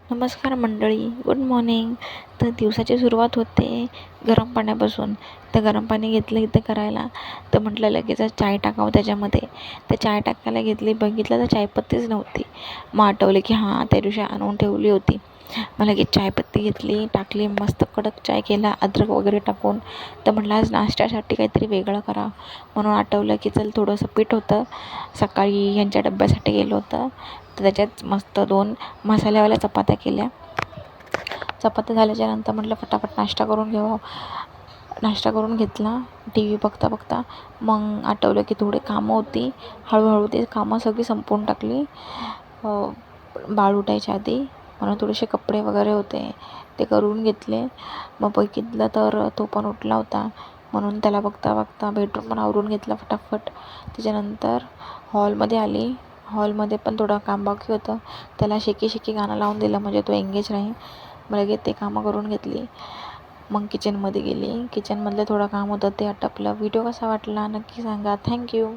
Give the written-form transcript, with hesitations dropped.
नमस्कार मंडळी, good morning. तर दिवसाची सुरुवात होते गरम पाण्यापासून. तर गरम पाणी घेतलं इथे करायला, तर म्हटलं लगेच चाय टाकावं त्याच्यामध्ये. तर चाय टाकायला घेतली, बघितलं तर चायपत्तीच नव्हती. मग आठवले की हां, त्या दिवशी आणून ठेवली होती. मग लगेच चायपत्ती घेतली, टाकली, मस्त कडक चाय केला अद्रक वगैरे टाकून. तर म्हटलं आज नाश्त्यासाठी काहीतरी वेगळं करावं, म्हणून आठवलं की चल थोडंसं पीठ होतं, सकाळी ह्यांच्या डब्यासाठी गेलं होतं. तर त्याच्यात मस्त 2 मसाल्यावाल्या चपात्या केल्या. चपात्या झाल्याच्यानंतर म्हटलं फटाफट नाश्ता करून घ्यावं. नाश्ता करून घेतला. टी व्ही बघता बघता मग आठवलं की थोडी कामं होती. हळूहळू ते कामं सगळी संपवून टाकली बाळ उठायच्या आधी. म्हणून थोडेसे कपडे वगैरे होते ते करून घेतले. मग बघितलं तर तो पण उठला होता, म्हणून त्याला बघता बघता बेडरूम पण आवरून घेतला फटाफट. त्याच्यानंतर हॉलमध्ये आली. हॉलमध्ये पण थोडं काम बाकी होतं, त्याला शेकी शेकी गाणं लावून दिलं म्हणजे तो एंगेज राहील. मग लगेच ते कामं करून घेतली. मग किचनमध्ये गेली. किचनमधलं थोडं काम होतं ते आटपलं. व्हिडिओ कसा वाटला नक्की सांगा. थँक्यू.